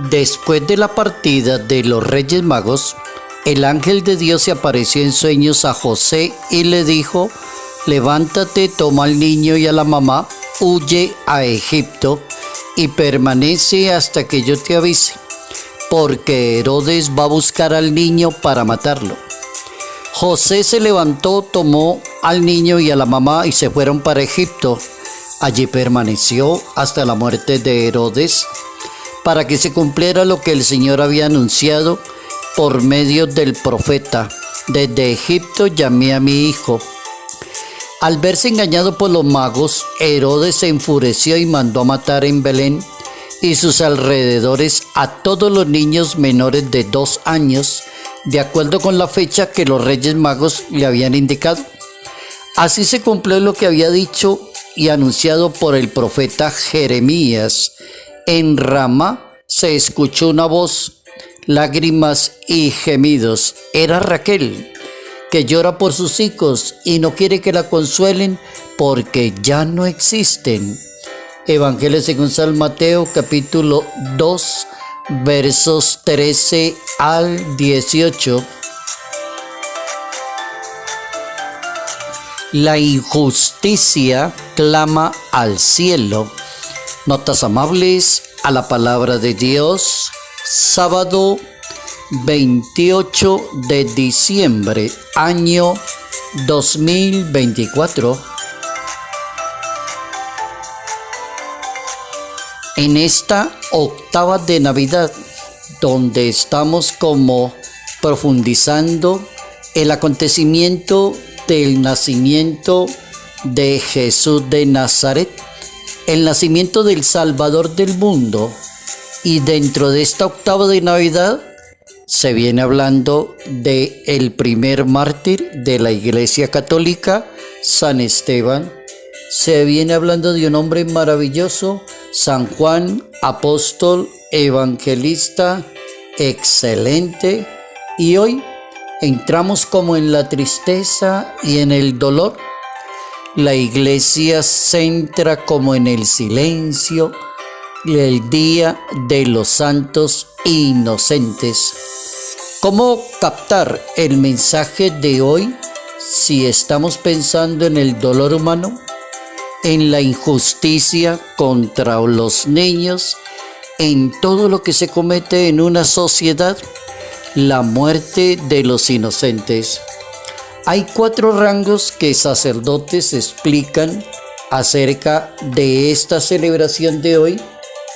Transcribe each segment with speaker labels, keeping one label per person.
Speaker 1: Después de la partida de los Reyes Magos, el ángel de Dios se apareció en sueños a José y le dijo: levántate, toma al niño y a la mamá, huye a Egipto y permanece hasta que yo te avise, porque Herodes va a buscar al niño para matarlo. José se levantó, tomó al niño y a la mamá y se fueron para Egipto. Allí permaneció hasta la muerte de Herodes, para que se cumpliera lo que el Señor había anunciado por medio del profeta: desde Egipto llamé a mi hijo. Al verse engañado por los magos, Herodes se enfureció y mandó a matar en Belén y sus alrededores a todos los niños menores de 2 años, de acuerdo con la fecha que los Reyes Magos le habían indicado. Así se cumplió lo que había dicho y anunciado por el profeta Jeremías. En Ramá se escuchó una voz, lágrimas y gemidos. Era Raquel, que llora por sus hijos y no quiere que la consuelen porque ya no existen. Evangelio según San Mateo, capítulo 2, versos 13 al 18. La injusticia clama al cielo. Notas amables a la palabra de Dios. Sábado 28 de diciembre, año 2024. En esta octava de Navidad, donde estamos como profundizando el acontecimiento del nacimiento de Jesús de Nazaret, el nacimiento del Salvador del mundo, y dentro de esta octava de Navidad se viene hablando de el primer mártir de la Iglesia Católica, San Esteban. Se viene hablando de un hombre maravilloso, San Juan, apóstol, evangelista, excelente. Y hoy entramos como en la tristeza y en el dolor. La Iglesia se entra como en el silencio, el día de los santos inocentes. ¿Cómo captar el mensaje de hoy si estamos pensando en el dolor humano, en la injusticia contra los niños, en todo lo que se comete en una sociedad, la muerte de los inocentes? Hay 4 rangos que sacerdotes explican acerca de esta celebración de hoy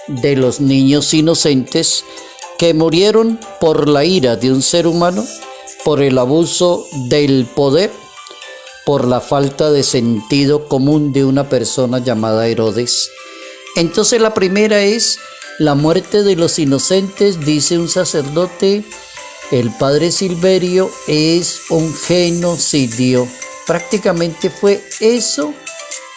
Speaker 1: de los niños inocentes que murieron por la ira de un ser humano, por el abuso del poder, por la falta de sentido común de una persona llamada Herodes. Entonces la primera es la muerte de los inocentes. Dice un sacerdote: el padre Silverio, es un genocidio. Prácticamente fue eso.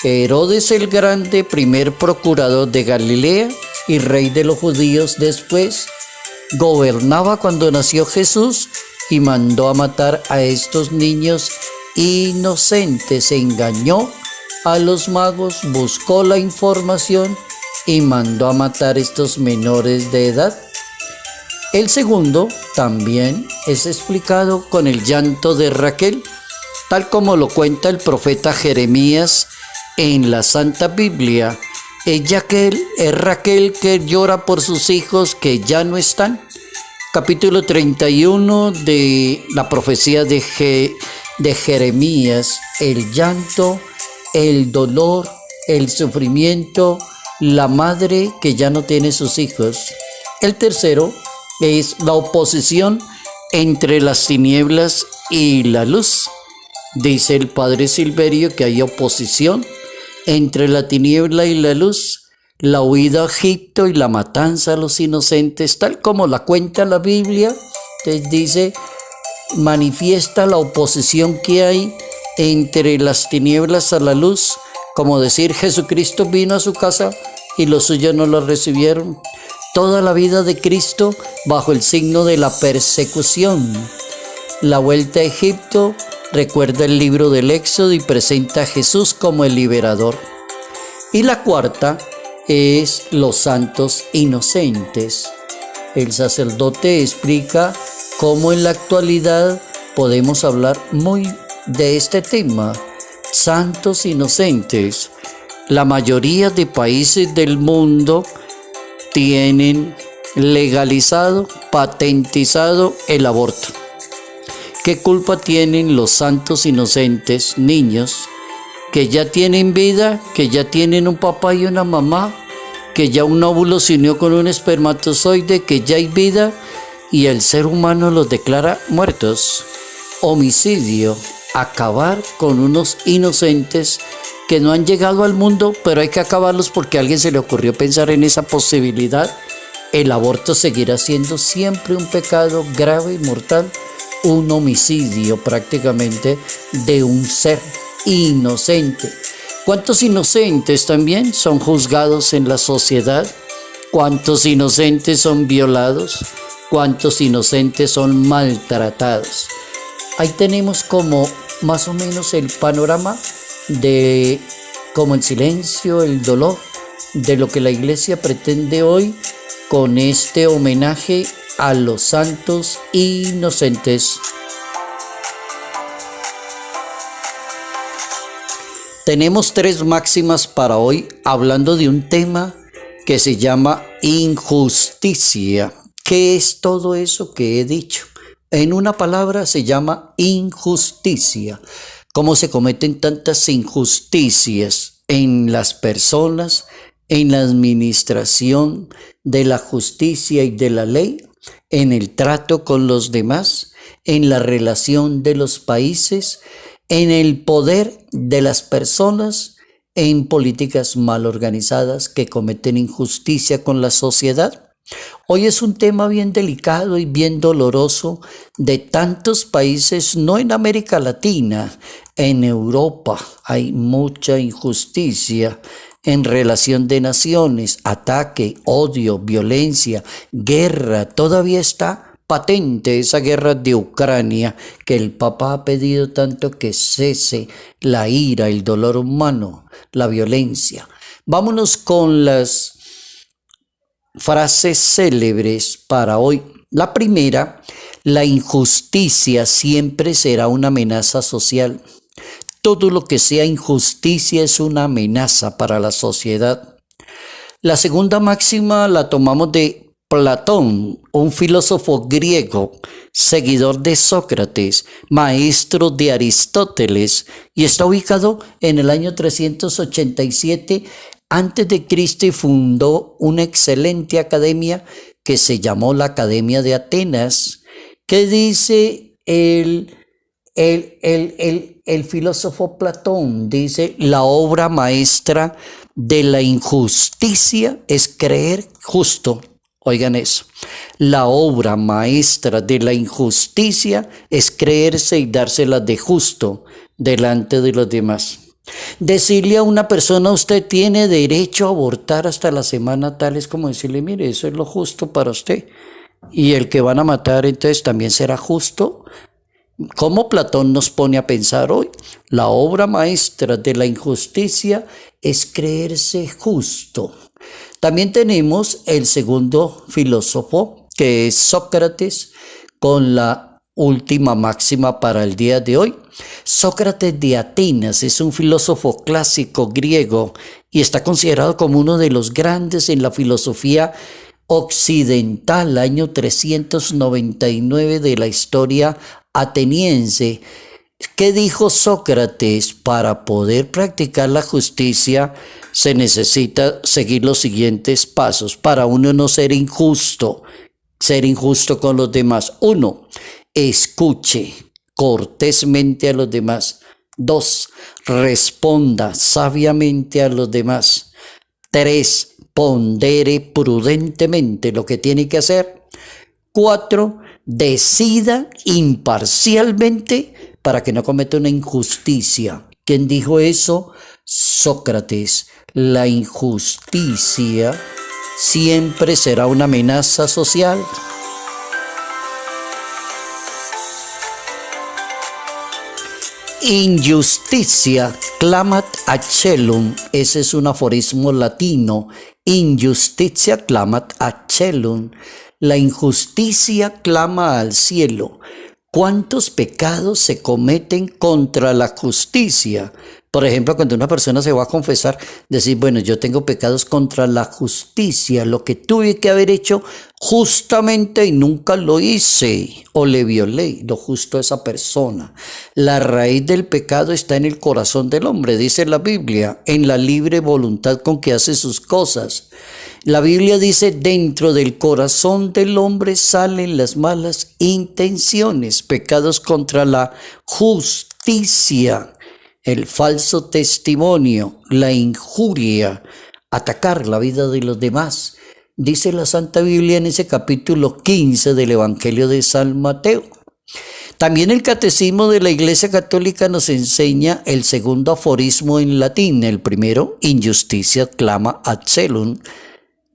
Speaker 1: Herodes el Grande, primer procurador de Galilea y rey de los judíos después, gobernaba cuando nació Jesús y mandó a matar a estos niños inocentes. Engañó a los magos, buscó la información y mandó a matar a estos menores de edad. El segundo también es explicado con el llanto de Raquel, tal como lo cuenta el profeta Jeremías en la Santa Biblia. Es Raquel que llora por sus hijos que ya no están. Capítulo 31 de la profecía de Jeremías. El llanto, el dolor, el sufrimiento, la madre que ya no tiene sus hijos. El tercero es la oposición entre las tinieblas y la luz. Dice el padre Silverio que hay oposición entre la tiniebla y la luz, la huida a Egipto y la matanza a los inocentes, tal como la cuenta la Biblia. Entonces dice, manifiesta la oposición que hay entre las tinieblas a la luz, como decir, Jesucristo vino a su casa y los suyos no lo recibieron. Toda la vida de Cristo bajo el signo de la persecución. La vuelta a Egipto recuerda el libro del Éxodo y presenta a Jesús como el liberador. Y la cuarta es los santos inocentes. el sacerdote explica cómo en la actualidad podemos hablar muy de este tema. Santos inocentes. La mayoría de países del mundo tienen legalizado, patentizado el aborto. ¿Qué culpa tienen los santos inocentes, niños, que ya tienen vida, que ya tienen un papá y una mamá, que ya un óvulo se unió con un espermatozoide, que ya hay vida y el ser humano los declara muertos? Homicidio, acabar con unos inocentes que no han llegado al mundo, pero hay que acabarlos porque a alguien se le ocurrió pensar en esa posibilidad. El aborto seguirá siendo siempre un pecado grave y mortal, un homicidio prácticamente de un ser inocente. ¿Cuántos inocentes también son juzgados en la sociedad? ¿Cuántos inocentes son violados? ¿Cuántos inocentes son maltratados? Ahí tenemos como más o menos el panorama de como el silencio, el dolor, de lo que la Iglesia pretende hoy con este homenaje a los santos inocentes. Tenemos 3 máximas para hoy hablando de un tema que se llama injusticia. ¿Qué es todo eso que he dicho? En una palabra se llama injusticia. Cómo se cometen tantas injusticias en las personas, en la administración de la justicia y de la ley, en el trato con los demás, en la relación de los países, en el poder de las personas, en políticas mal organizadas que cometen injusticia con la sociedad. Hoy es un tema bien delicado y bien doloroso de tantos países, no en América Latina, en Europa hay mucha injusticia en relación de naciones, ataque, odio, violencia, guerra. Todavía está patente esa guerra de Ucrania que el Papa ha pedido tanto que cese la ira, el dolor humano, la violencia. Vámonos con las frases célebres para hoy. La primera: la injusticia siempre será una amenaza social. Todo lo que sea injusticia es una amenaza para la sociedad. La segunda máxima la tomamos de Platón, un filósofo griego, seguidor de Sócrates, maestro de Aristóteles, y está ubicado en el año 387 antes de Cristo y fundó una excelente academia que se llamó la Academia de Atenas. ¿Qué dice el filósofo Platón? Dice: la obra maestra de la injusticia es creer justo. Oigan eso. La obra maestra de la injusticia es creerse y dársela de justo delante de los demás. Decirle a una persona: usted tiene derecho a abortar hasta la semana tal, es como decirle: mire, eso es lo justo para usted. Y el que van a matar entonces también será justo. ¿Cómo Platón nos pone a pensar hoy? La obra maestra de la injusticia es creerse justo. También tenemos el segundo filósofo, que es Sócrates, con la última máxima para el día de hoy. Sócrates de Atenas es un filósofo clásico griego y está considerado como uno de los grandes en la filosofía occidental, año 399 de la historia ateniense. ¿Qué dijo Sócrates? Para poder practicar la justicia se necesita seguir los siguientes pasos para uno no ser injusto con los demás. 1. Escuche cortésmente a los demás. 2. Responda sabiamente a los demás. 3. Pondere prudentemente lo que tiene que hacer. 4. Decida imparcialmente para que no cometa una injusticia. ¿Quién dijo eso? Sócrates. La injusticia siempre será una amenaza social. Injusticia clamat acellum. Ese es un aforismo latino. Injusticia clamat acellum. La injusticia clama al cielo. ¿Cuántos pecados se cometen contra la justicia? Por ejemplo, cuando una persona se va a confesar, decir, bueno, yo tengo pecados contra la justicia, lo que tuve que haber hecho justamente y nunca lo hice, o le violé lo justo a esa persona. La raíz del pecado está en el corazón del hombre, dice la Biblia, en la libre voluntad con que hace sus cosas. La Biblia dice, dentro del corazón del hombre salen las malas intenciones, pecados contra la justicia, el falso testimonio, la injuria, atacar la vida de los demás. Dice la Santa Biblia en ese capítulo 15 del Evangelio de San Mateo. También el Catecismo de la Iglesia Católica nos enseña el segundo aforismo en latín. El primero, injusticia clama ad celum.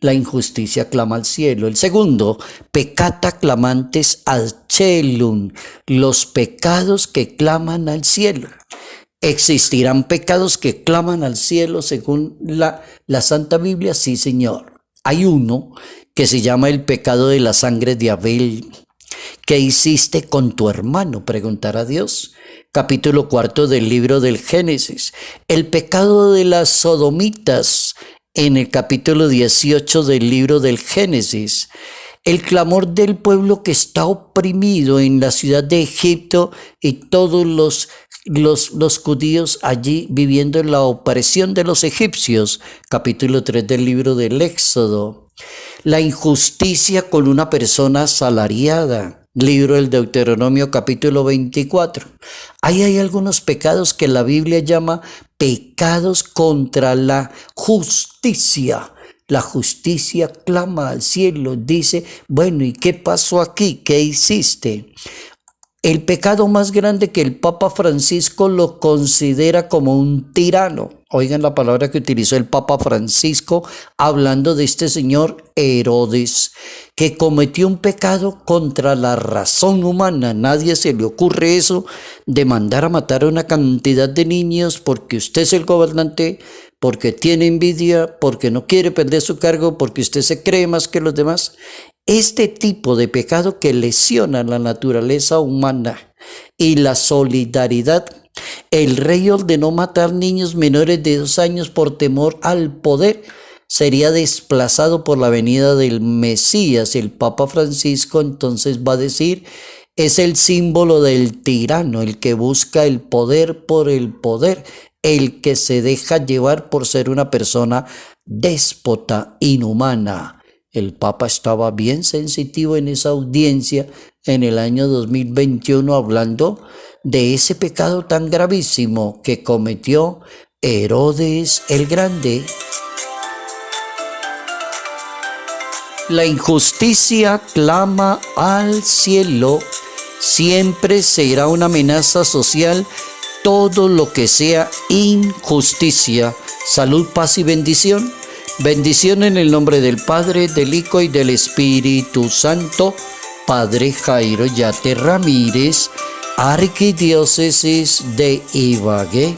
Speaker 1: La injusticia clama al cielo. El segundo, peccata clamantes ad celum. Los pecados que claman al cielo. ¿Existirán pecados que claman al cielo según la Santa Biblia? Sí, Señor. Hay uno que se llama el pecado de la sangre de Abel. ¿Qué hiciste con tu hermano?, preguntará Dios. Capítulo 4 del libro del Génesis. El pecado de las sodomitas en el capítulo 18 del libro del Génesis. El clamor del pueblo que está oprimido en la ciudad de Egipto y todos los judíos allí viviendo en la opresión de los egipcios, capítulo 3 del libro del Éxodo. La injusticia con una persona asalariada, libro del Deuteronomio capítulo 24. Ahí hay algunos pecados que la Biblia llama pecados contra la justicia. La justicia clama al cielo, dice, bueno, ¿y qué pasó aquí? ¿Qué hiciste? El pecado más grande que el Papa Francisco lo considera como un tirano. Oigan la palabra que utilizó el Papa Francisco hablando de este señor Herodes, que cometió un pecado contra la razón humana. Nadie se le ocurre eso de mandar a matar a una cantidad de niños porque usted es el gobernante, porque tiene envidia, porque no quiere perder su cargo, porque usted se cree más que los demás. Este tipo de pecado que lesiona la naturaleza humana y la solidaridad. El rey ordenó matar niños menores de 2 años por temor al poder. Sería desplazado por la venida del Mesías. El Papa Francisco entonces va a decir, es el símbolo del tirano, el que busca el poder por el poder, el que se deja llevar por ser una persona déspota, inhumana. El Papa estaba bien sensitivo en esa audiencia en el año 2021 hablando de ese pecado tan gravísimo que cometió Herodes el Grande. La injusticia clama al cielo. Siempre será una amenaza social todo lo que sea injusticia. Salud, paz y bendición. Bendición en el nombre del Padre, del Hijo y del Espíritu Santo. Padre Jairo Yate Ramírez, Arquidiócesis de Ibagué.